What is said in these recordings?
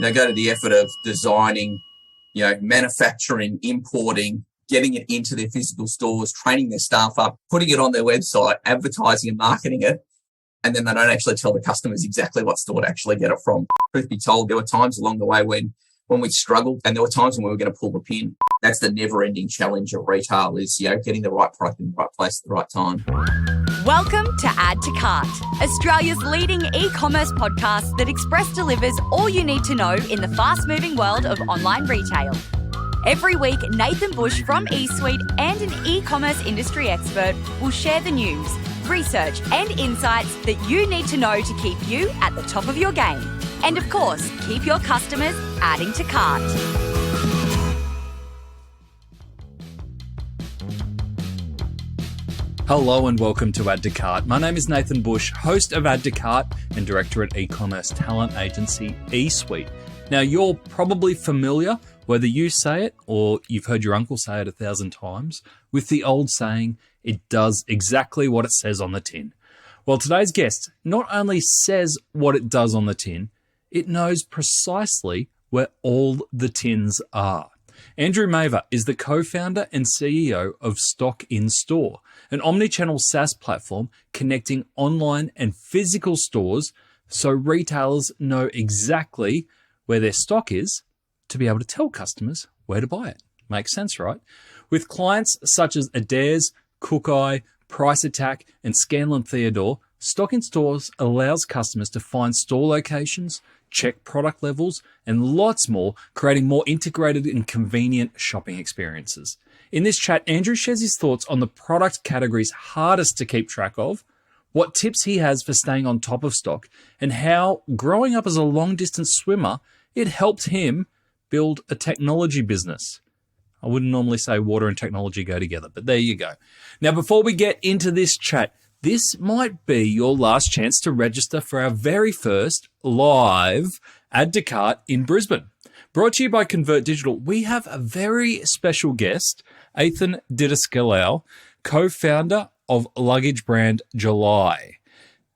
go to the effort of designing, manufacturing, importing, getting it into their physical stores, training their staff up, putting it on their website, advertising and marketing it. And then they don't actually tell the customers exactly what store to actually get it from. Truth be told, there were times along the way when we struggled, and there were times when we were going to pull the pin. That's the never-ending challenge of retail is, getting the right product in the right place at the right time. Welcome to Add to Cart, Australia's leading e-commerce podcast that express delivers all you need to know in the fast-moving world of online retail. Every week, Nathan Bush from eSuite and an e-commerce industry expert will share the news, research and insights that you need to know to keep you at the top of your game. And of course, keep your customers adding to cart. Hello and welcome to Add to Cart. My name is Nathan Bush, host of Add to Cart and director at e-commerce talent agency eSuite. Now, you're probably familiar, whether you say it or you've heard your uncle say it 1,000 times, with the old saying, it does exactly what it says on the tin. Well, today's guest not only says what it does on the tin, it knows precisely where all the tins are. Andrew Maver is the co-founder and CEO of stockinstore, an omni-channel SaaS platform connecting online and physical stores so retailers know exactly where their stock is to be able to tell customers where to buy it. Makes sense, right? With clients such as Adair's, Kookai, Attack and Scanlan Theodore, stockinstore allows customers to find store locations, check product levels, and lots more, creating more integrated and convenient shopping experiences. In this chat, Andrew shares his thoughts on the product categories hardest to keep track of, what tips he has for staying on top of stock, and how, growing up as a long-distance swimmer, it helped him build a technology business. I wouldn't normally say water and technology go together, but there you go. Now, before we get into this chat, this might be your last chance to register for our very first live Add to Cart in Brisbane. Brought to you by Convert Digital, we have a very special guest, Ethan Didascalou, co-founder of luggage brand July.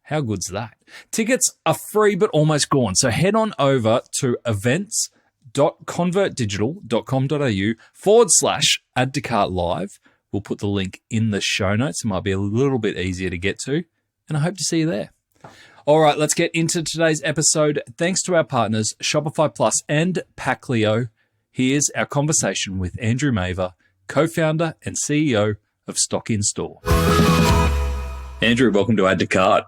How good's that? Tickets are free but almost gone, so head on over to events.convertdigital.com.au/Add to Cart live. We'll put the link in the show notes. It might be a little bit easier to get to, and I hope to see you there. All right, let's get into today's episode. Thanks to our partners, Shopify Plus and Packleo. Here's our conversation with Andrew Maver, co-founder and CEO of stockinstore. Andrew, welcome to Add to Cart.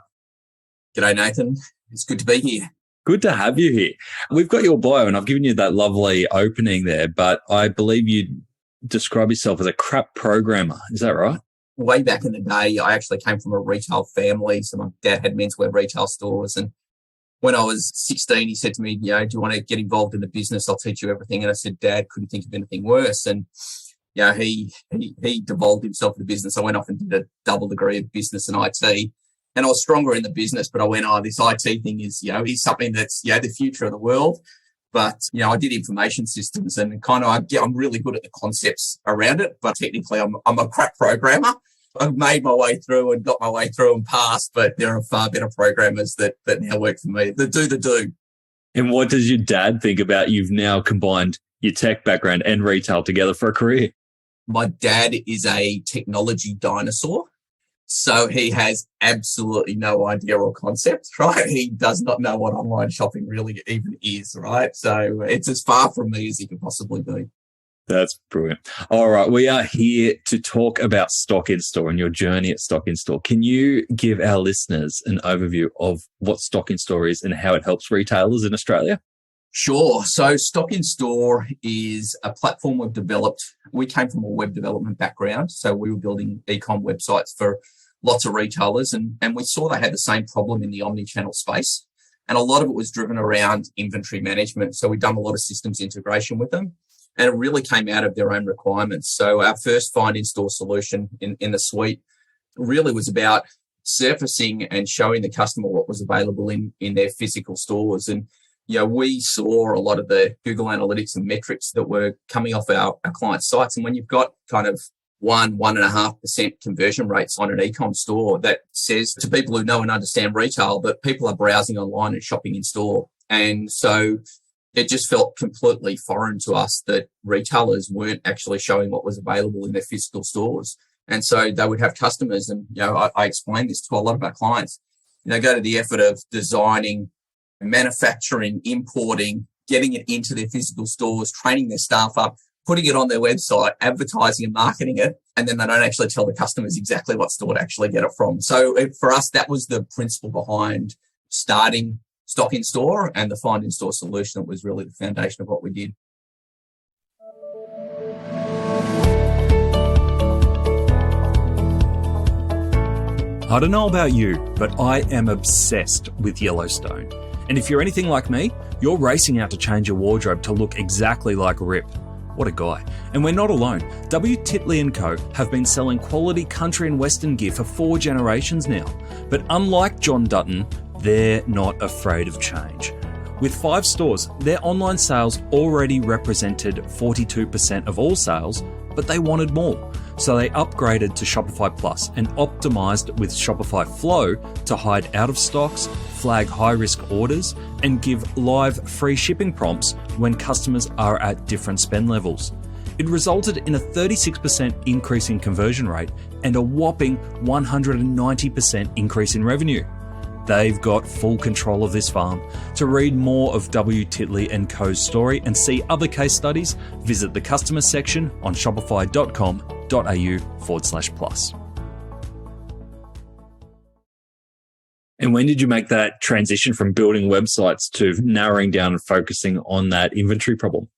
G'day, Nathan. It's good to be here. Good to have you here. We've got your bio, and I've given you that lovely opening there, but I believe you describe yourself as a crap programmer. Is that right? Way back in the day, I actually came from a retail family. So my dad had menswear retail stores. And when I was 16, he said to me, do you want to get involved in the business? I'll teach you everything. And I said, Dad, couldn't think of anything worse. And he devolved himself in the business. I went off and did a double degree of business and IT. And I was stronger in the business, but I went, this IT thing is something that's, the future of the world. But, I did information systems and I'm really good at the concepts around it, but technically I'm a crap programmer. I've made my way through and got my way through and passed, but there are far better programmers that now work for me, that do. And what does your dad think about you've now combined your tech background and retail together for a career? My dad is a technology dinosaur. So he has absolutely no idea or concept, right? He does not know what online shopping really even is, right? So it's as far from me as he can possibly be. That's brilliant. All right. We are here to talk about stockinstore and your journey at stockinstore. Can you give our listeners an overview of what stockinstore is and how it helps retailers in Australia? Sure. So stockinstore is a platform we've developed. We came from a web development background. So we were building e-com websites for lots of retailers, and we saw they had the same problem in the omni-channel space. And a lot of it was driven around inventory management. So we've done a lot of systems integration with them, and it really came out of their own requirements. So our first find in-store solution in the suite really was about surfacing and showing the customer what was available in their physical stores. And, we saw a lot of the Google Analytics and metrics that were coming off our client sites. And when you've got kind of 1.5% conversion rates on an e-com store, that says to people who know and understand retail that people are browsing online and shopping in store. And so it just felt completely foreign to us that retailers weren't actually showing what was available in their physical stores. And so they would have customers, and I explained this to a lot of our clients. Go to the effort of designing, manufacturing, importing, getting it into their physical stores, training their staff up, putting it on their website, advertising and marketing it, and then they don't actually tell the customers exactly what store to actually get it from. So for us, that was the principle behind starting Stock in Store, and the Find in Store solution that was really the foundation of what we did. I don't know about you, but I am obsessed with Yellowstone. And if you're anything like me, you're racing out to change your wardrobe to look exactly like Rip. What a guy. And we're not alone. W. Titley & Co. have been selling quality country and western gear for 4 generations now. But unlike John Dutton, they're not afraid of change. With 5 stores, their online sales already represented 42% of all sales, but they wanted more. So they upgraded to Shopify Plus and optimized with Shopify Flow to hide out of stocks, flag high-risk orders, and give live free shipping prompts when customers are at different spend levels. It resulted in a 36% increase in conversion rate and a whopping 190% increase in revenue. They've got full control of this farm. To read more of W. Titley & Co.'s story and see other case studies, visit the customer section on shopify.com.au/plus. And when did you make that transition from building websites to narrowing down and focusing on that inventory problem?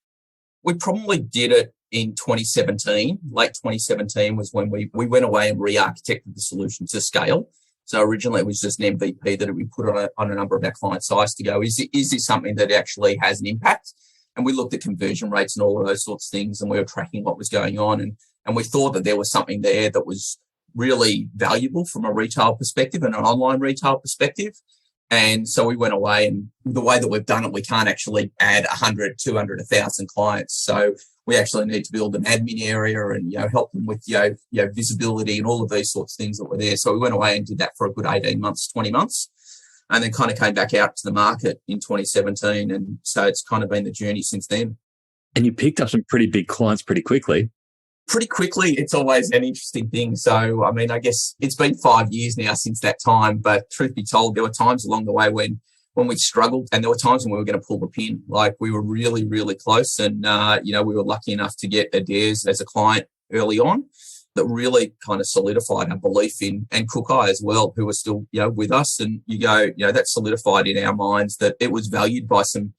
We probably did it in 2017. Late 2017 was when we went away and re-architected the solution to scale. So originally it was just an MVP that we put on a number of our client sites to go, is this something that actually has an impact? And we looked at conversion rates and all of those sorts of things, and we were tracking what was going on. And we thought that there was something there that was really valuable from a retail perspective and an online retail perspective. And so we went away, and the way that we've done it, we can't actually add 100, 200, 1,000 clients. So we actually need to build an admin area and, help them with, visibility and all of these sorts of things that were there. So we went away and did that for a good 18 months, 20 months, and then kind of came back out to the market in 2017. And so it's kind of been the journey since then. And you picked up some pretty big clients pretty quickly. Pretty quickly. It's always an interesting thing. So, I mean, I guess it's been 5 years now since that time, but truth be told, there were times along the way when we struggled, and there were times when we were going to pull the pin. Like, we were really, really close. And, we were lucky enough to get Adair as a client early on that really kind of solidified our belief in, and Kookai as well, who are still, with us. And that solidified in our minds that it was valued by some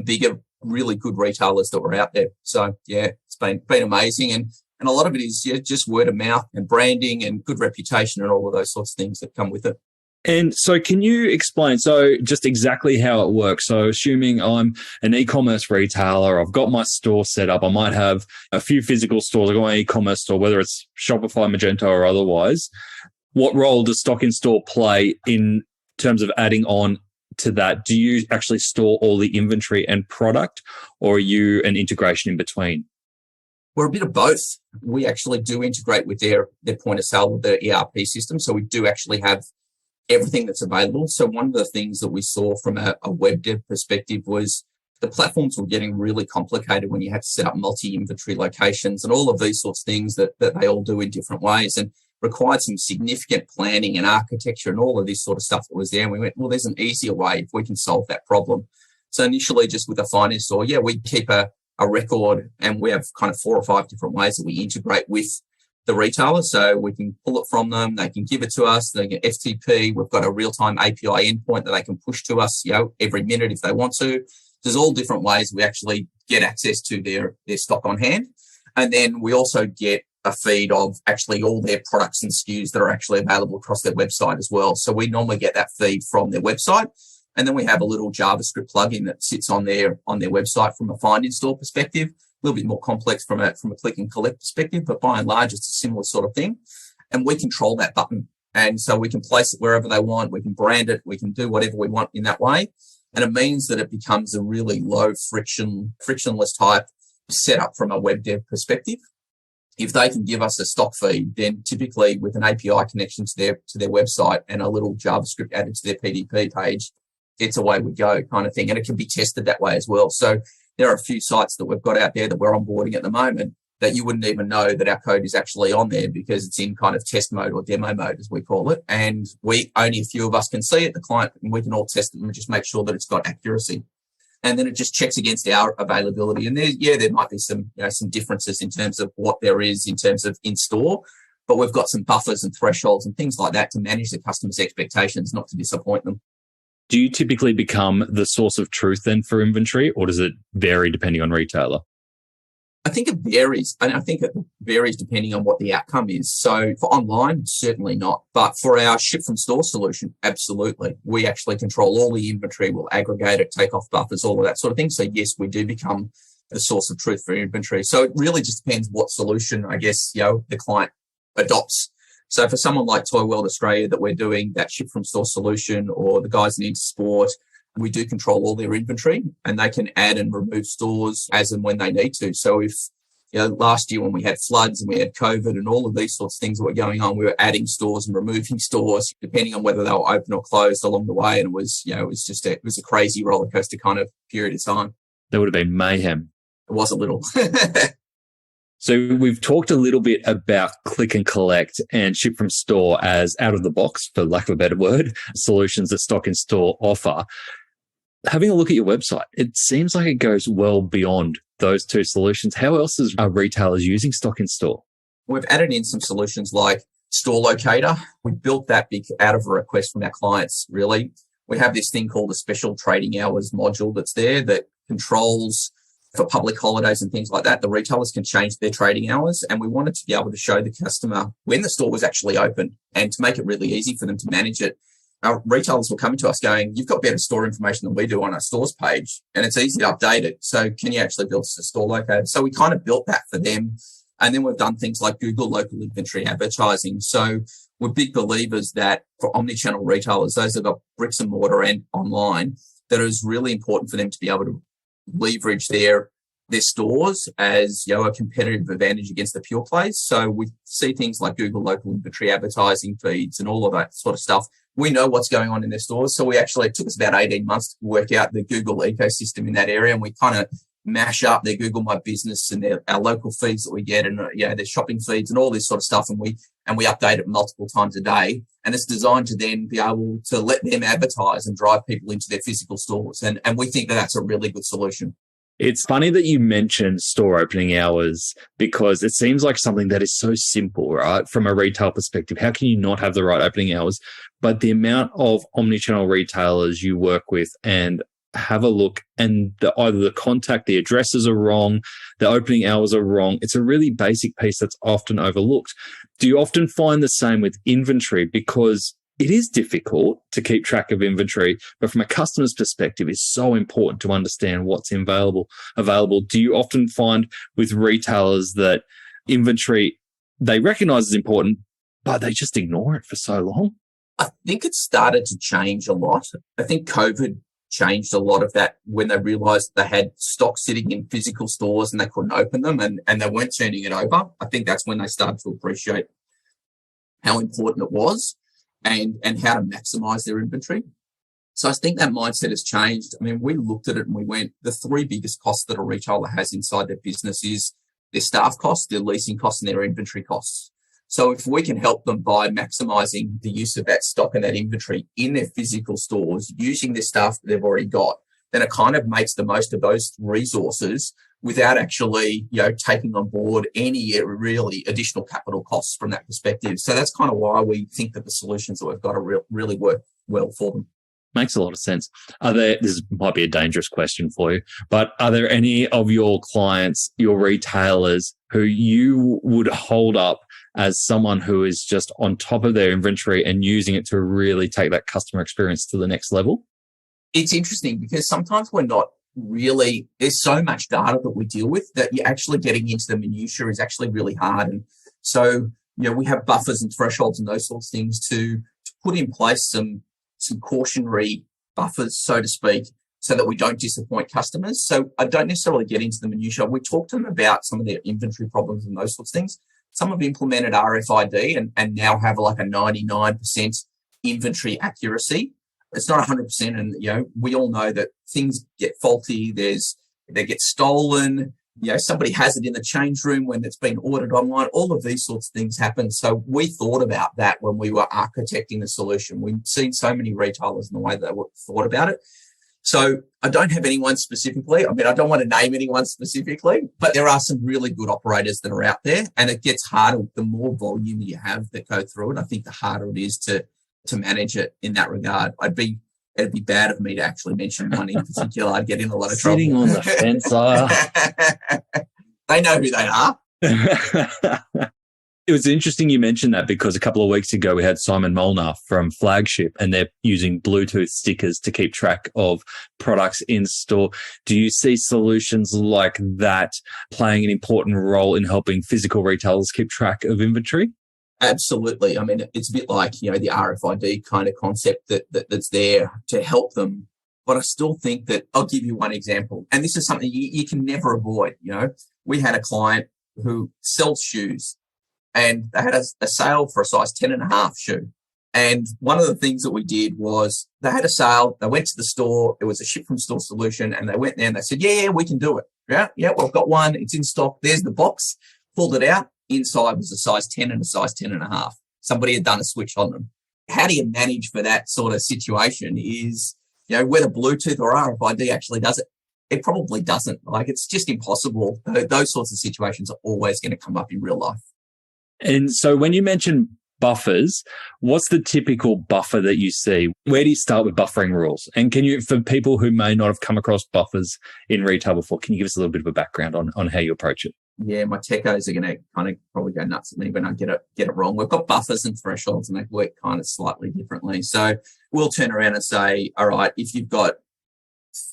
bigger, really good retailers that were out there. So, yeah, it's been amazing. And a lot of it is just word of mouth and branding and good reputation and all of those sorts of things that come with it. And so can you explain, just exactly how it works? So assuming I'm an e-commerce retailer, I've got my store set up, I might have a few physical stores, I've got my e-commerce store, whether it's Shopify, Magento or otherwise. What role does Stock in Store play in terms of adding on to that? Do you actually store all the inventory and product, or are you an integration in between? We're a bit of both. We actually do integrate with their point of sale with their ERP system. So we do actually have everything that's available. So one of the things that we saw from a web dev perspective was the platforms were getting really complicated when you had to set up multi-inventory locations and all of these sorts of things that they all do in different ways, and required some significant planning and architecture and all of this sort of stuff that was there. And we went, well, there's an easier way if we can solve that problem. So initially, just with a finance store, we keep a record, and we have kind of 4 or 5 different ways that we integrate with the retailer. So we can pull it from them, they can give it to us, they can FTP, we've got a real-time API endpoint that they can push to us, every minute if they want to. There's all different ways we actually get access to their stock on hand. And then we also get a feed of actually all their products and SKUs that are actually available across their website as well. So we normally get that feed from their website. And then we have a little JavaScript plugin that sits on their website from a Find in Store perspective. A little bit more complex from a click and collect perspective, but by and large, it's a similar sort of thing. And we control that button. And so we can place it wherever they want. We can brand it. We can do whatever we want in that way. And it means that it becomes a really low frictionless type setup from a web dev perspective. If they can give us a stock feed, then typically with an API connection to their website and a little JavaScript added to their PDP page, it's away we go kind of thing. And it can be tested that way as well. So there are a few sites that we've got out there that we're onboarding at the moment that you wouldn't even know that our code is actually on there because it's in kind of test mode or demo mode, as we call it. And only a few of us can see it, the client, and we can all test it and just make sure that it's got accuracy. And then it just checks against our availability. And there might be some differences in terms of what there is in terms of in store, but we've got some buffers and thresholds and things like that to manage the customer's expectations, not to disappoint them. Do you typically become the source of truth then for inventory, or does it vary depending on retailer? I think it varies. And I think it varies depending on what the outcome is. So for online, certainly not. But for our ship from store solution, absolutely. We actually control all the inventory. We'll aggregate it, take off buffers, all of that sort of thing. So yes, we do become the source of truth for inventory. So it really just depends what solution, I guess, the client adopts. So for someone like Toy World Australia that we're doing that ship from store solution, or the guys in Intersport, we do control all their inventory and they can add and remove stores as and when they need to. So if, last year when we had floods and we had COVID and all of these sorts of things that were going on, we were adding stores and removing stores depending on whether they were open or closed along the way. And it was a crazy roller coaster kind of period of time. That would have been mayhem. It was a little. So we've talked a little bit about click and collect and ship from store as out of the box, for lack of a better word, solutions that Stock in Store offer. Having a look at your website, it seems like it goes well beyond those two solutions. How else are retailers using Stock in Store? We've added in some solutions like Store Locator. We built that out of a request from our clients, really. We have this thing called the Special Trading Hours module that's there that controls for public holidays and things like that. The retailers can change their trading hours, and we wanted to be able to show the customer when the store was actually open and to make it really easy for them to manage it. Our retailers were coming to us going, you've got better store information than we do on our stores page, and it's easy to update it. So can you actually build us a store locator? So we kind of built that for them. And then we've done things like Google local inventory advertising. So we're big believers that for omni-channel retailers, those that have got bricks and mortar and online, that it is really important for them to be able to leverage their stores as a competitive advantage against the pure plays. So we see things like Google local inventory advertising feeds and all of that sort of stuff. We know what's going on in their stores. So it took us about 18 months to work out the Google ecosystem in that area, and we kind of mash up their Google My Business and our local feeds that we get, and their shopping feeds and all this sort of stuff, and we update it multiple times a day. And it's designed to then be able to let them advertise and drive people into their physical stores. And we think that that's a really good solution. It's funny that you mentioned store opening hours, because it seems like something that is so simple, right? From a retail perspective, how can you not have the right opening hours? But the amount of omnichannel retailers you work with and have a look, and either the contact, the addresses are wrong, the opening hours are wrong. It's a really basic piece that's often overlooked. Do you often find the same with inventory? Because it is difficult to keep track of inventory, but from a customer's perspective, it's so important to understand what's available. Do you often find with retailers that inventory, they recognize is important, but they just ignore it for so long? I think it started to change a lot. I think COVID changed a lot of that when they realized they had stock sitting in physical stores and they couldn't open them and they weren't turning it over. I think that's when they started to appreciate how important it was and how to maximize their inventory. So I think that mindset has changed. I mean, we looked at it and we went, the three biggest costs that a retailer has inside their business is their staff costs, their leasing costs, and their inventory costs. So if we can help them by maximizing the use of that stock and that inventory in their physical stores, using their staff that they've already got, then it kind of makes the most of those resources without actually, taking on board any really additional capital costs from that perspective. So that's kind of why we think that the solutions that we've got are really work well for them. Makes a lot of sense. This might be a dangerous question for you, but are there any of your clients, your retailers, who you would hold up as someone who is just on top of their inventory and using it to really take that customer experience to the next level? It's interesting because sometimes we're not really, there's so much data that we deal with that you're actually getting into the minutiae is actually really hard. And so, we have buffers and thresholds and those sorts of things to put in place some cautionary buffers, so to speak, so that we don't disappoint customers. So I don't necessarily get into the minutiae. We talk to them about some of their inventory problems and those sorts of things. Some have implemented RFID and now have like a 99% inventory accuracy. It's not 100%. And, we all know that things get faulty. They get stolen. Somebody has it in the change room when it's been ordered online. All of these sorts of things happen. So we thought about that when we were architecting the solution. We've seen so many retailers in the way that they thought about it. So I don't have anyone specifically. I mean, I don't want to name anyone specifically, but there are some really good operators that are out there, and it gets harder. The more volume you have that go through it, I think the harder it is to manage it in that regard. It'd be bad of me to actually mention one in particular. I'd get in a lot of trouble. Sitting on the fence. They know who they are. It was interesting you mentioned that, because a couple of weeks ago we had Simon Molnar from Flagship, and they're using Bluetooth stickers to keep track of products in store. Do you see solutions like that playing an important role in helping physical retailers keep track of inventory? Absolutely. I mean, it's a bit like, the RFID kind of concept that's there to help them. But I still think that I'll give you one example. And this is something you can never avoid. We had a client who sells shoes, and they had a sale for a size 10.5 shoe. And one of the things that we did was they had a sale. They went to the store. It was a ship from store solution. And they went there and they said, yeah, we can do it. Yeah, we've got one. It's in stock. There's the box. Pulled it out. Inside was a size 10 and a size 10.5. Somebody had done a switch on them. How do you manage for that sort of situation is, whether Bluetooth or RFID actually does it. It probably doesn't. It's just impossible. Those sorts of situations are always going to come up in real life. And so when you mention buffers, what's the typical buffer that you see? Where do you start with buffering rules? And can you, for people who may not have come across buffers in retail before, can you give us a little bit of a background on how you approach it? Yeah, my techos are going to kind of probably go nuts at me when I get it wrong. We've got buffers and thresholds, and they work kind of slightly differently. So we'll turn around and say, all right, if you've got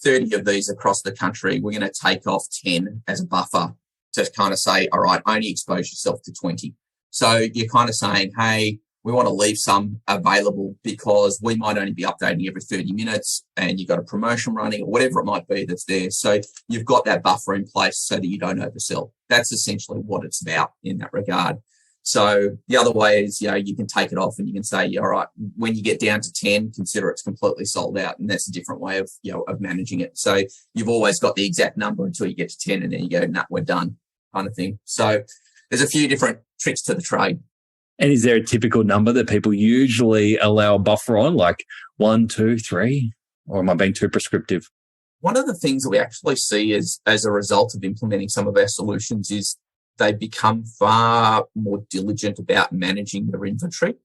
30 of these across the country, we're going to take off 10 as a buffer to kind of say, all right, only expose yourself to 20. So you're kind of saying, hey, we want to leave some available because we might only be updating every 30 minutes and you've got a promotion running or whatever it might be that's there. So you've got that buffer in place so that you don't oversell. That's essentially what it's about in that regard. So the other way is, you can take it off and you can say, all right, when you get down to 10, consider it's completely sold out. And that's a different way of, of managing it. So you've always got the exact number until you get to 10 and then you go, nah, we're done kind of thing. So there's a few different tricks to the trade. And is there a typical number that people usually allow a buffer on, like 1, 2, 3? Or am I being too prescriptive? One of the things that we actually see as a result of implementing some of our solutions is they become far more diligent about managing their inventory.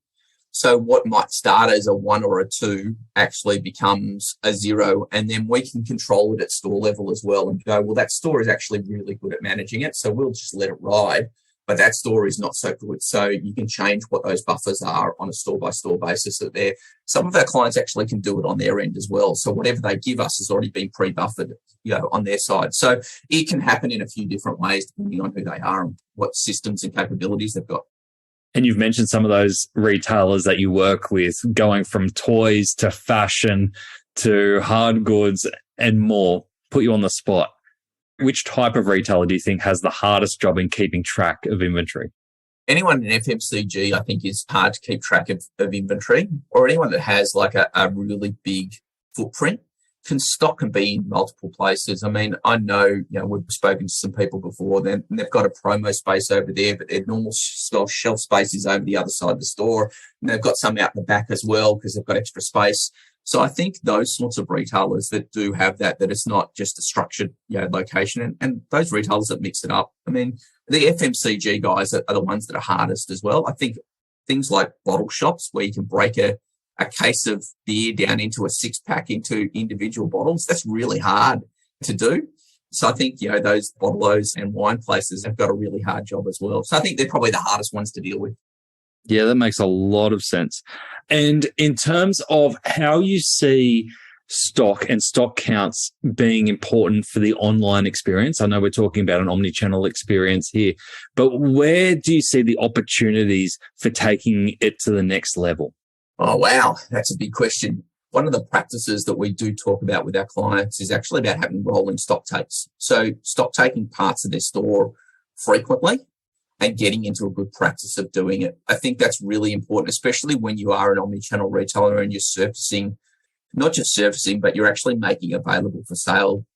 So what might start as a 1 or a 2 actually becomes a 0, and then we can control it at store level as well and go, well, that store is actually really good at managing it, so we'll just let it ride. But that store is not so good. So you can change what those buffers are on a store-by-store basis. That there, some of our clients actually can do it on their end as well. So whatever they give us has already been pre-buffered, on their side. So it can happen in a few different ways depending on who they are and what systems and capabilities they've got. And you've mentioned some of those retailers that you work with, going from toys to fashion to hard goods and more. Put you on the spot. Which type of retailer do you think has the hardest job in keeping track of inventory? Anyone in FMCG, I think, is hard to keep track of inventory, or anyone that has like a really big footprint. Stock can be in multiple places. I mean, I know, we've spoken to some people before, then they've got a promo space over there, but their normal shelf space is over the other side of the store. And they've got some out the back as well because they've got extra space. So I think those sorts of retailers that do have that it's not just a structured location, and those retailers that mix it up. I mean, the FMCG guys are the ones that are hardest as well. I think things like bottle shops where you can break a case of beer down into a 6-pack into individual bottles, that's really hard to do. So I think, those bottle-os and wine places have got a really hard job as well. So I think they're probably the hardest ones to deal with. Yeah, that makes a lot of sense. And in terms of how you see stock and stock counts being important for the online experience, I know we're talking about an omni-channel experience here, but where do you see the opportunities for taking it to the next level? Oh, wow. That's a big question. One of the practices that we do talk about with our clients is actually about having rolling stock takes. So stock taking parts of their store frequently and getting into a good practice of doing it. I think that's really important, especially when you are an omni-channel retailer and you're surfacing not just surfacing, but you're actually making available for sale,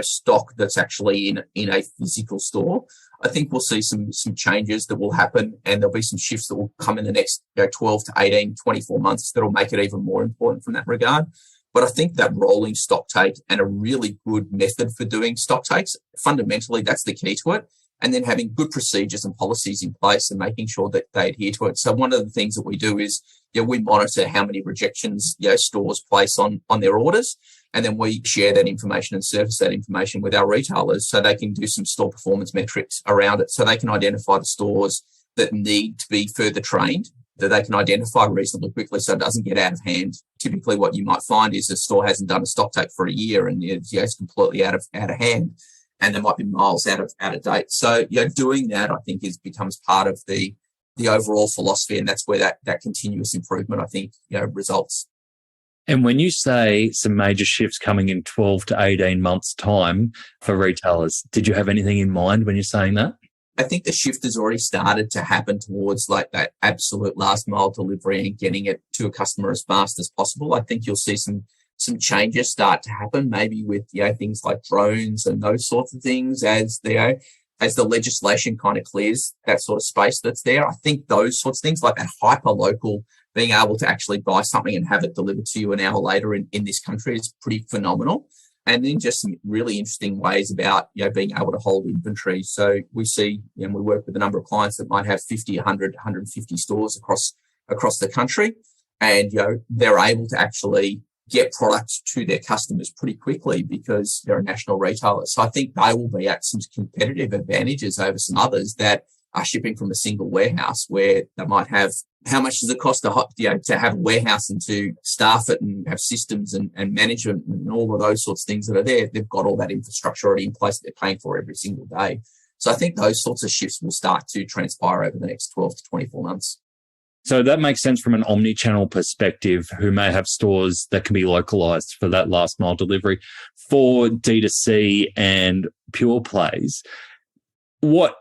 stock that's actually in a physical store. I think we'll see some changes that will happen, and there'll be some shifts that will come in the next 12 to 18, 24 months that'll make it even more important from that regard. But I think that rolling stock take and a really good method for doing stock takes, fundamentally, that's the key to it. And then having good procedures and policies in place and making sure that they adhere to it. So one of the things that we do is, we monitor how many rejections, stores place on their orders. And then we share that information and surface that information with our retailers so they can do some store performance metrics around it. So they can identify the stores that need to be further trained, that they can identify reasonably quickly so it doesn't get out of hand. Typically what you might find is a store hasn't done a stock take for a year and it's completely out of hand, and they might be miles out of date. So, doing that, I think, becomes part of the overall philosophy, and that's where that continuous improvement, I think, results. And when you say some major shifts coming in 12 to 18 months' time for retailers, did you have anything in mind when you're saying that? I think the shift has already started to happen towards like that absolute last mile delivery and getting it to a customer as fast as possible. I think you'll see some changes start to happen, maybe with things like drones and those sorts of things as the legislation kind of clears that sort of space that's there. I think those sorts of things, like that hyper local, being able to actually buy something and have it delivered to you an hour later in this country is pretty phenomenal. And then just some really interesting ways about being able to hold inventory. So we see, we work with a number of clients that might have 50, 100, 150 stores across the country, and they're able to actually get products to their customers pretty quickly because they're a national retailer. So I think they will be at some competitive advantages over some others that are shipping from a single warehouse, where they might have, how much does it cost to have a warehouse and to staff it and have systems and management and all of those sorts of things that are there. They've got all that infrastructure already in place that they're paying for every single day. So I think those sorts of shifts will start to transpire over the next 12 to 24 months. So that makes sense from an omni-channel perspective, who may have stores that can be localized for that last mile delivery. For D2C and pure plays, what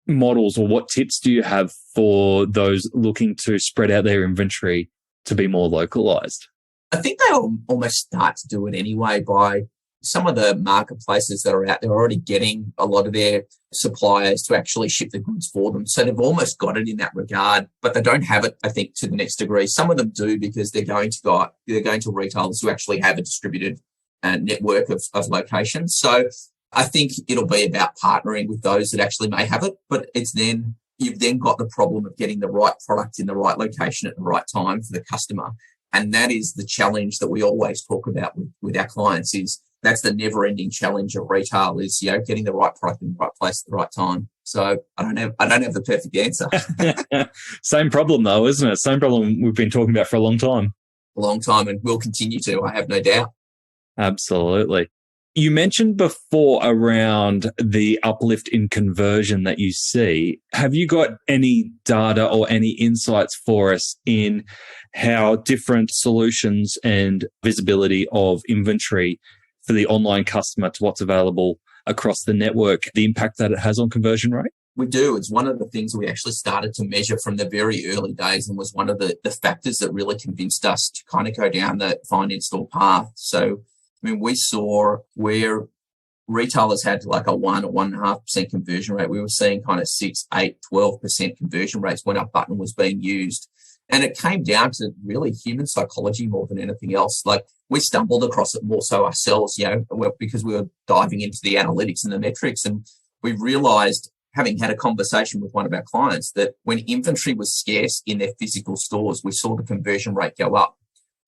models or what tips do you have for those looking to spread out their inventory to be more localized? I think they almost start to do it anyway by some of the marketplaces that are out there already getting a lot of their suppliers to actually ship the goods for them. So they've almost got it in that regard, but they don't have it, I think, to the next degree. Some of them do because they're going to retailers who actually have a distributed network of locations. So I think it'll be about partnering with those that actually may have it, but you've then got the problem of getting the right product in the right location at the right time for the customer. And that is the challenge that we always talk about with our clients. That's the never-ending challenge of retail, is getting the right product in the right place at the right time. So I don't have the perfect answer. Same problem though, isn't it? Same problem we've been talking about for a long time. A long time, and will continue to, I have no doubt. Absolutely. You mentioned before around the uplift in conversion that you see. Have you got any data or any insights for us in how different solutions and visibility of inventory for the online customer to what's available across the network, the impact that it has on conversion rate? We do. It's one of the things we actually started to measure from the very early days, and was one of the factors that really convinced us to kind of go down the find in-store path. So, we saw where retailers had like a 1 or 1.5% conversion rate. We were seeing kind of 6, 8, 12% conversion rates when our button was being used. And it came down to really human psychology more than anything else. Like, we stumbled across it more so ourselves, because we were diving into the analytics and the metrics. And we realized, having had a conversation with one of our clients, that when inventory was scarce in their physical stores, we saw the conversion rate go up.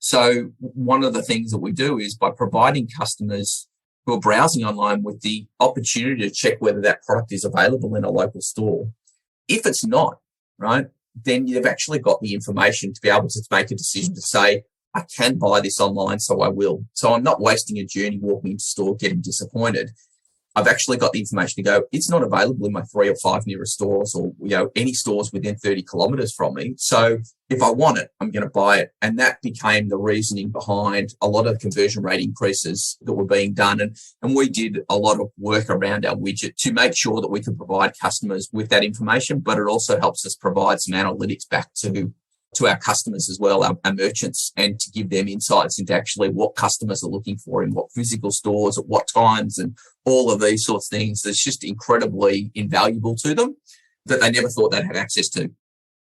So one of the things that we do is, by providing customers who are browsing online with the opportunity to check whether that product is available in a local store. If it's not, right, then you've actually got the information to be able to make a decision to say, I can buy this online, so I will. So I'm not wasting a journey walking into store getting disappointed. I've actually got the information to go, it's not available in my 3 or 5 nearest stores, or any stores within 30 kilometres from me. So if I want it, I'm going to buy it. And that became the reasoning behind a lot of conversion rate increases that were being done. And we did a lot of work around our widget to make sure that we could provide customers with that information, but it also helps us provide some analytics back to to our customers as well, our merchants, and to give them insights into actually what customers are looking for in what physical stores at what times and all of these sorts of things. That's just incredibly invaluable to them that they never thought they'd have access to.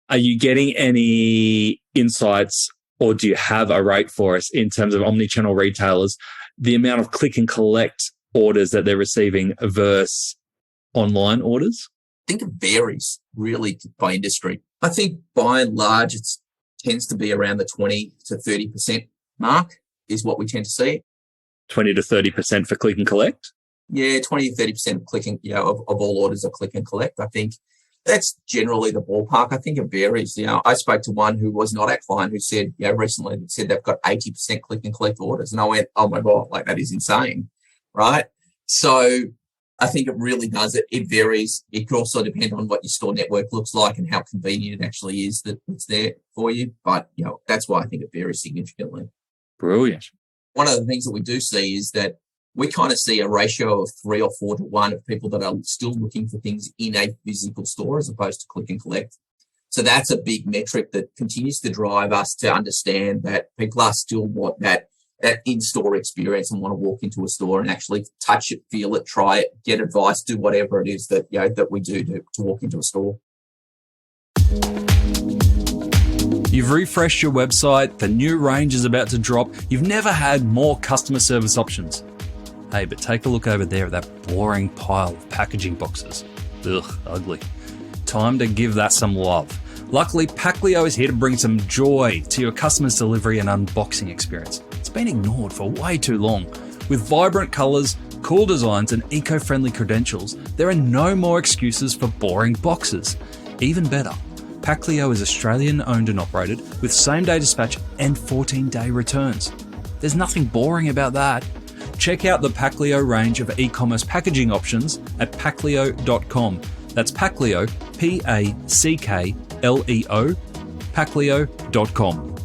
Are you getting any insights, or do you have a rate for us in terms of omni-channel retailers, the amount of click and collect orders that they're receiving versus online orders? I think it varies really by industry. I think by and large, it tends to be around the 20 to 30% mark is what we tend to see. 20 to 30% for click and collect? Yeah, 20 to 30% of clicking, of all orders are click and collect. I think that's generally the ballpark. I think it varies. I spoke to one who was not our client who said, recently said they've got 80% click and collect orders. And I went, oh my God, like that is insane. Right. So I think it really does. It varies. It could also depend on what your store network looks like and how convenient it actually is that it's there for you. But, that's why I think it varies significantly. Brilliant. One of the things that we do see is that we kind of see a ratio of 3 or 4 to 1 of people that are still looking for things in a physical store as opposed to click and collect. So that's a big metric that continues to drive us to understand that people are still want that in-store experience and want to walk into a store and actually touch it, feel it, try it, get advice, do whatever it is that that we do to walk into a store. You've refreshed your website, the new range is about to drop, you've never had more customer service options. Hey, but take a look over there at that boring pile of packaging boxes. Ugh, ugly. Time to give that some love. Luckily, Packlio is here to bring some joy to your customer's delivery and unboxing experience. It's been ignored for way too long. With vibrant colours, cool designs and eco-friendly credentials, there are no more excuses for boring boxes. Even better, Packlio is Australian owned and operated with same-day dispatch and 14-day returns. There's nothing boring about that. Check out the Packlio range of e-commerce packaging options at packlio.com. That's Packlio, Packleo, Packlio.com.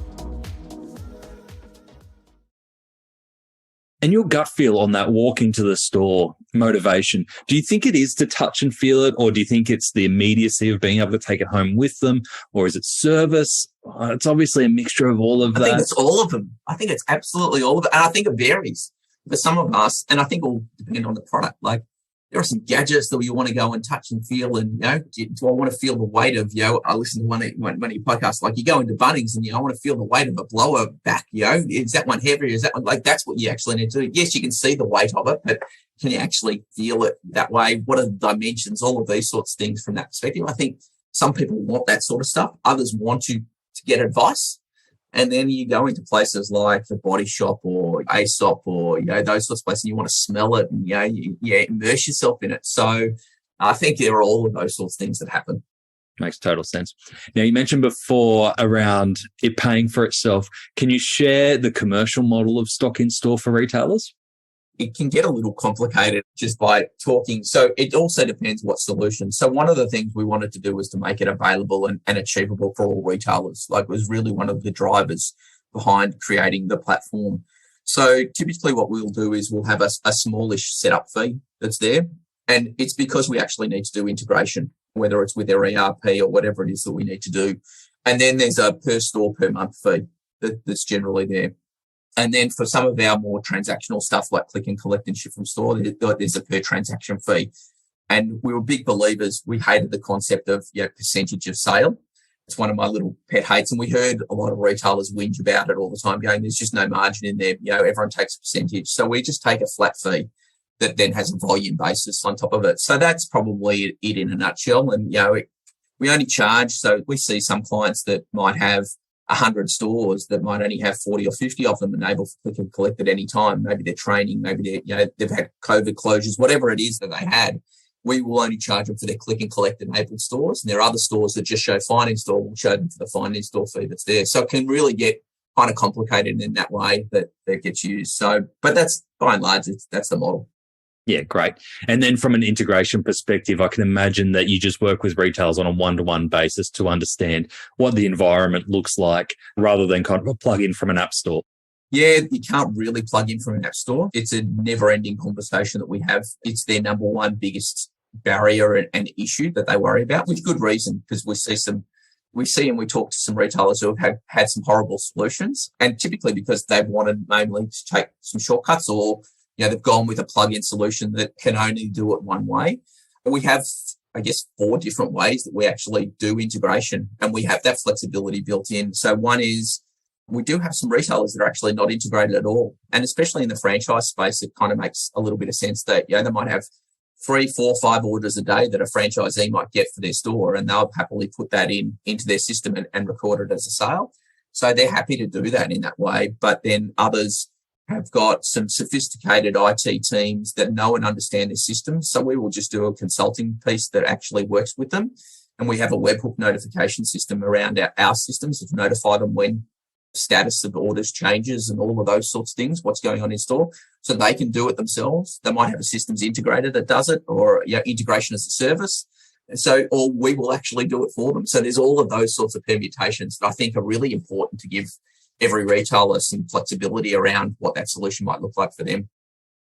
And your gut feel on that walking to the store motivation, do you think it is to touch and feel it, or do you think it's the immediacy of being able to take it home with them, or is it service? It's obviously a mixture of all of that. I think it's all of them. I think it's absolutely all of it. And I think it varies for some of us, and I think it will depend on the product. Like there are some gadgets that you want to go and touch and feel, and do I want to feel the weight of I listened to one of your podcasts, like you go into Bunnings and I want to feel the weight of a blower back. Is that one heavier? Is that one like that's what you actually need to do? Yes, you can see the weight of it, but can you actually feel it that way? What are the dimensions? All of these sorts of things from that perspective. I think some people want that sort of stuff. Others want to get advice. And then you go into places like the Body Shop or Aesop or, those sorts of places, and you want to smell it and, immerse yourself in it. So I think there are all of those sorts of things that happen. Makes total sense. Now, you mentioned before around it paying for itself. Can you share the commercial model of stock in store for retailers? It can get a little complicated just by talking. So it also depends what solution. So one of the things we wanted to do was to make it available and achievable for all retailers. Like it was really one of the drivers behind creating the platform. So typically what we'll do is we'll have a smallish setup fee that's there. And it's because we actually need to do integration, whether it's with their ERP or whatever it is that we need to do. And then there's a per store per month fee that's generally there. And then for some of our more transactional stuff like click and collect and ship from store, there's a per transaction fee. And we were big believers. We hated the concept of percentage of sale. It's one of my little pet hates. And we heard a lot of retailers whinge about it all the time, going, there's just no margin in there. Everyone takes a percentage. So we just take a flat fee that then has a volume basis on top of it. So that's probably it in a nutshell. And, we only charge. So we see some clients that might have 100 stores that might only have 40 or 50 of them enabled for click and collect at any time. Maybe they're training, maybe they've had COVID closures, whatever it is that they had. We will only charge them for their click and collect enabled stores. And there are other stores that just show find in store. We'll show them for the find in store fee that's there. So it can really get kind of complicated in that way that gets used. So, but that's by and large, that's the model. Yeah, great. And then from an integration perspective, I can imagine that you just work with retailers on a one-to-one basis to understand what the environment looks like rather than kind of a plug-in from an app store. Yeah, you can't really plug in from an app store. It's a never-ending conversation that we have. It's their number one biggest barrier and issue that they worry about, with good reason, because we see some we see and we talk to some retailers who have had some horrible solutions, and typically because they've wanted mainly to take some shortcuts, or they've gone with a plug-in solution that can only do it one way. And we have, I guess, 4 different ways that we actually do integration, and we have that flexibility built in. So one is we do have some retailers that are actually not integrated at all, and especially in the franchise space, it kind of makes a little bit of sense that they might have 3, 4, 5 orders a day that a franchisee might get for their store, and they'll happily put that into their system and record it as a sale. So they're happy to do that in that way. But then others have got some sophisticated IT teams that know and understand their systems. So we will just do a consulting piece that actually works with them. And we have a webhook notification system around our systems to notify them when status of orders changes and all of those sorts of things, what's going on in store, so they can do it themselves. They might have a systems integrator that does it, or integration as a service. So, or we will actually do it for them. So there's all of those sorts of permutations that I think are really important to give every retailer some flexibility around what that solution might look like for them.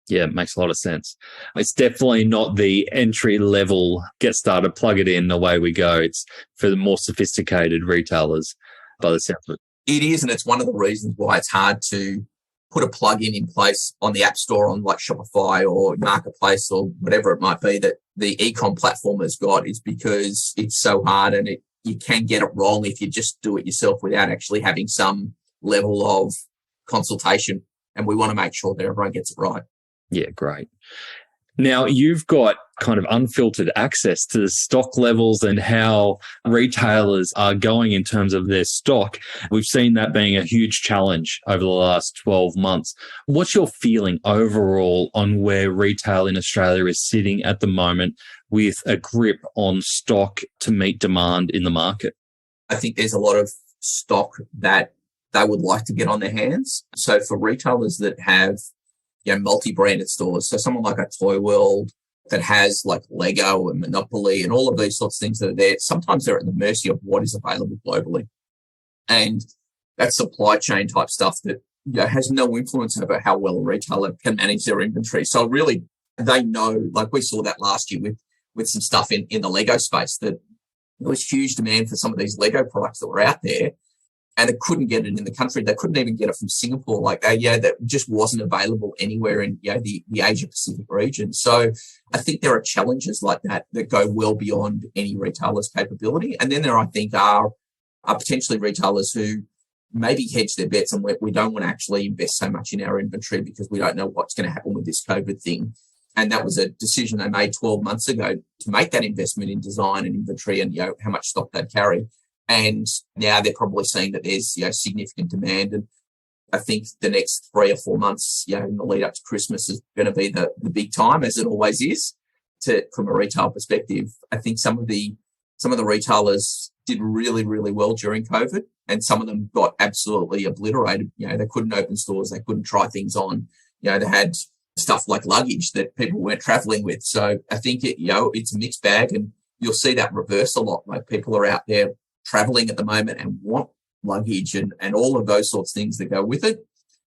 Yeah, it makes a lot of sense. It's definitely not the entry level, get started, plug it in, away we go. It's for the more sophisticated retailers by the sound of it. It is, and it's one of the reasons why it's hard to put a plug-in in place on the App Store on like Shopify or Marketplace or whatever it might be that the e-com platform has got, is because it's so hard, and you can get it wrong if you just do it yourself without actually having some level of consultation. And we want to make sure that everyone gets it right. Yeah, great. Now, you've got kind of unfiltered access to the stock levels and how retailers are going in terms of their stock. We've seen that being a huge challenge over the last 12 months. What's your feeling overall on where retail in Australia is sitting at the moment with a grip on stock to meet demand in the market? I think there's a lot of stock that they would like to get on their hands. So for retailers that have multi-branded stores, so someone like a Toy World that has like Lego and Monopoly and all of these sorts of things that are there, sometimes they're at the mercy of what is available globally. And that's supply chain type stuff that has no influence over how well a retailer can manage their inventory. So really, they know, like we saw that last year with some stuff in the Lego space, that there was huge demand for some of these Lego products that were out there, and they couldn't get it in the country. They couldn't even get it from Singapore. That just wasn't available anywhere in the Asia Pacific region. So I think there are challenges like that go well beyond any retailer's capability. And then there, I think, are potentially retailers who maybe hedge their bets, and we don't want to actually invest so much in our inventory because we don't know what's going to happen with this COVID thing. And that was a decision they made 12 months ago to make that investment in design and inventory and how much stock they'd carry. And now they're probably seeing that there's significant demand. And I think the next 3 or 4 months, in the lead up to Christmas, is going to be the big time, as it always is, from a retail perspective. I think some of the retailers did really, really well during COVID, and some of them got absolutely obliterated. They couldn't open stores, they couldn't try things on. They had stuff like luggage that people weren't traveling with. So I think it's a mixed bag, and you'll see that reverse a lot. Like, people are out there traveling at the moment and want luggage and all of those sorts of things that go with it.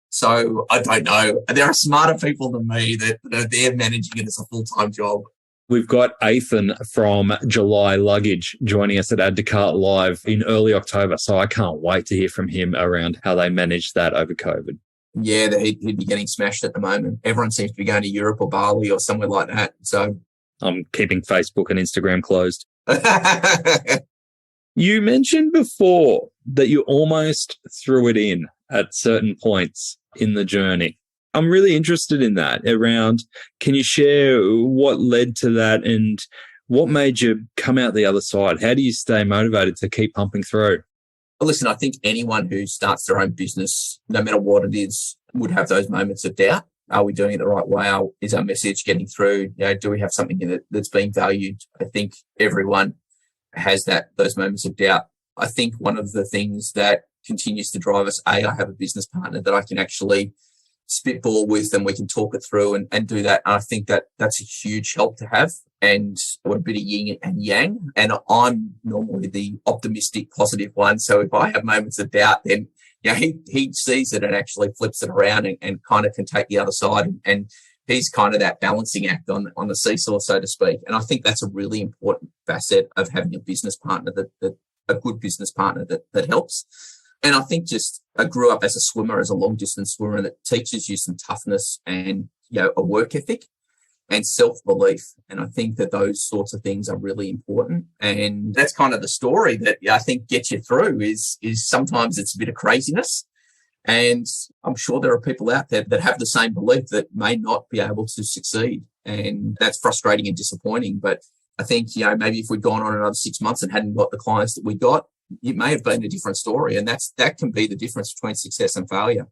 So I don't know. There are smarter people than me that they're managing it as a full-time job. We've got Ethan from July Luggage joining us at Add to Cart Live in early October. So I can't wait to hear from him around how they managed that over COVID. Yeah, he'd be getting smashed at the moment. Everyone seems to be going to Europe or Bali or somewhere like that. So I'm keeping Facebook and Instagram closed. You mentioned before that you almost threw it in at certain points in the journey. I'm really interested in that around, can you share what led to that and what made you come out the other side? How do you stay motivated to keep pumping through? Well, listen, I think anyone who starts their own business, no matter what it is, would have those moments of doubt. Are we doing it the right way? Is our message getting through? Do we have something in it that's being valued? I think everyone has those moments of doubt. I think one of the things that continues to drive us, I have a business partner that I can actually spitball with, and we can talk it through and do that. And I think that's a huge help to have, and a bit of yin and yang. And I'm normally the optimistic, positive one. So if I have moments of doubt, then he sees it and actually flips it around and kind of can take the other side. And he's kind of that balancing act on the seesaw, so to speak. And I think that's a really important facet of having a business partner that a good business partner that helps. And I think I grew up as a swimmer, as a long distance swimmer, that teaches you some toughness and, a work ethic and self-belief. And I think that those sorts of things are really important. And that's kind of the story that I think gets you through is sometimes it's a bit of craziness. And I'm sure there are people out there that have the same belief that may not be able to succeed. And that's frustrating and disappointing. But I think, maybe if we'd gone on another 6 months and hadn't got the clients that we got, it may have been a different story. And that can be the difference between success and failure.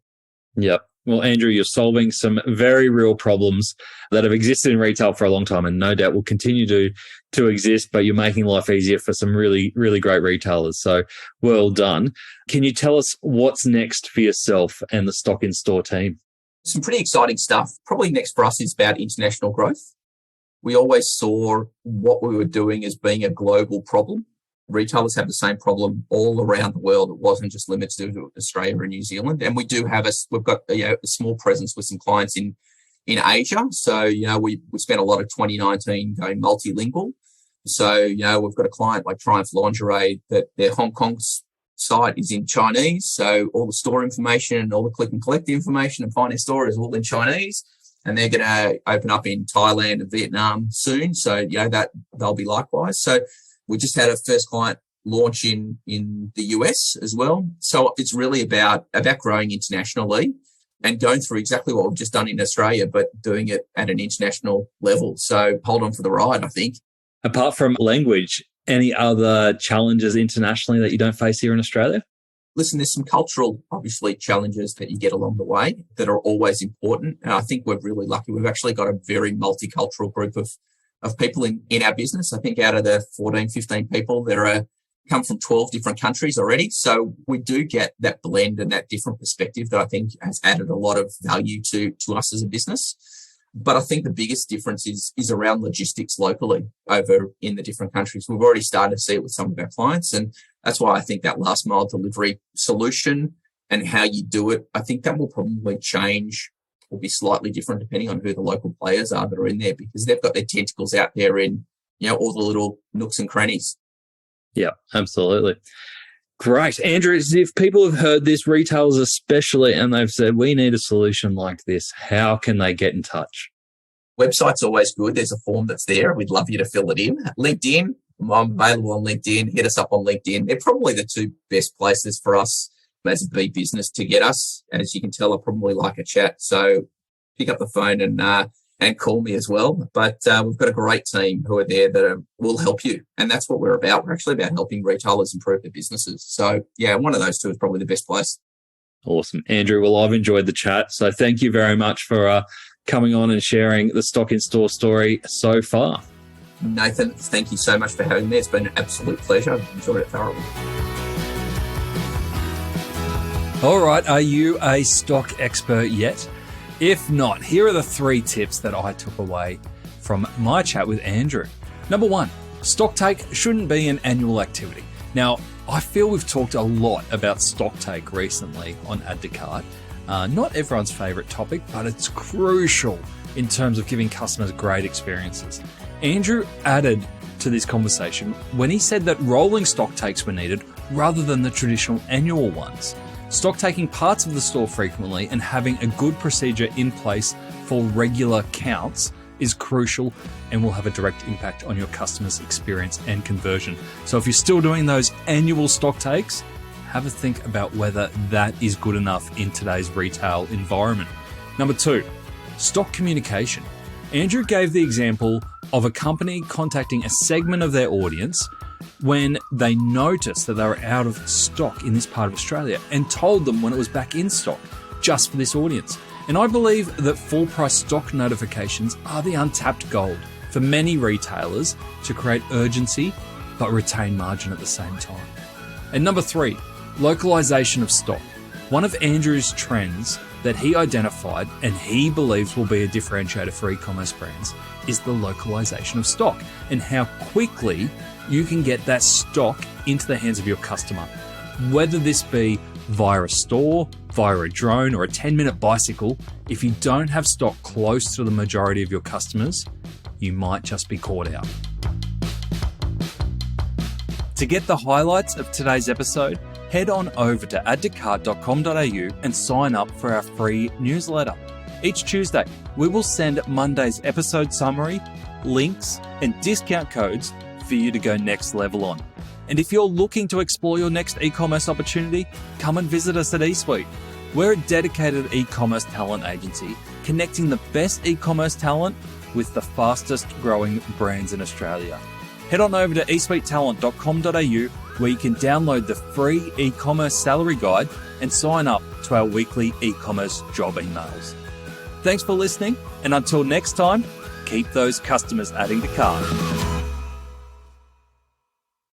Yep. Well, Andrew, you're solving some very real problems that have existed in retail for a long time and no doubt will continue to exist, but you're making life easier for some really, really great retailers. So well done. Can you tell us what's next for yourself and the Stock in Store team? Some pretty exciting stuff. Probably next for us is about international growth. We always saw what we were doing as being a global problem. Retailers have the same problem all around the world. It wasn't just limited to Australia and New Zealand. And we do have we've got a small presence with some clients in Asia. So, we spent a lot of 2019 going multilingual. So, we've got a client like Triumph Lingerie that their Hong Kong site is in Chinese. So all the store information and all the click and collect information and find their store is all in Chinese. And they're going to open up in Thailand and Vietnam soon. So, that they'll be likewise. So we just had a first client launch in the US as well. So it's really about growing internationally and going through exactly what we've just done in Australia, but doing it at an international level. So hold on for the ride, I think. Apart from language, any other challenges internationally that you don't face here in Australia? Listen, there's some cultural, obviously, challenges that you get along the way that are always important. And I think we're really lucky. We've actually got a very multicultural group of people in our business. I think out of the 14, 15 people, come from 12 different countries already. So we do get that blend and that different perspective that I think has added a lot of value to us as a business. But I think the biggest difference is around logistics locally over in the different countries. We've already started to see it with some of our clients. And that's why I think that last mile delivery solution and how you do it, I think that will probably change, will be slightly different depending on who the local players are that are in there, because they've got their tentacles out there in, all the little nooks and crannies. Yeah, absolutely. Great. Andrew, if people have heard this, retailers especially, and they've said, we need a solution like this, how can they get in touch? Website's always good. There's a form that's there. We'd love you to fill it in. LinkedIn, I'm available on LinkedIn. Hit us up on LinkedIn. They're probably the two best places for us as a big business to get us. As you can tell, I probably like a chat. So pick up the phone and call me as well. But we've got a great team who are there that will help you. And that's what we're about. We're actually about helping retailers improve their businesses. So, one of those two is probably the best place. Awesome. Andrew, well, I've enjoyed the chat. So thank you very much for coming on and sharing the Stock in Store story so far. Nathan, thank you so much for having me. It's been an absolute pleasure. I've enjoyed it thoroughly. All right, are you a stock expert yet? If not, here are the 3 tips that I took away from my chat with Andrew. Number 1, stock take shouldn't be an annual activity. Now, I feel we've talked a lot about stock take recently on Add to Cart. Not everyone's favourite topic, but it's crucial in terms of giving customers great experiences. Andrew added to this conversation when he said that rolling stock takes were needed rather than the traditional annual ones. Stock taking parts of the store frequently and having a good procedure in place for regular counts is crucial and will have a direct impact on your customers' experience and conversion. So if you're still doing those annual stock takes, have a think about whether that is good enough in today's retail environment. Number 2, stock communication. Andrew gave the example of a company contacting a segment of their audience when they noticed that they were out of stock in this part of Australia and told them when it was back in stock just for this audience. And I believe that full price stock notifications are the untapped gold for many retailers to create urgency but retain margin at the same time. And number 3, localization of stock. One of Andrew's trends that he identified and he believes will be a differentiator for e-commerce brands is the localization of stock and how quickly you can get that stock into the hands of your customer. Whether this be via a store, via a drone, or a 10-minute bicycle, if you don't have stock close to the majority of your customers, you might just be caught out. To get the highlights of today's episode, head on over to addtocart.com.au and sign up for our free newsletter. Each Tuesday, we will send Monday's episode summary, links, and discount codes for you to go next level on. And if you're looking to explore your next e-commerce opportunity, come and visit us at eSuite. We're a dedicated e-commerce talent agency, connecting the best e-commerce talent with the fastest growing brands in Australia. Head on over to eSuitetalent.com.au where you can download the free e-commerce salary guide and sign up to our weekly e-commerce job emails. Thanks for listening, and until next time, keep those customers adding to cart.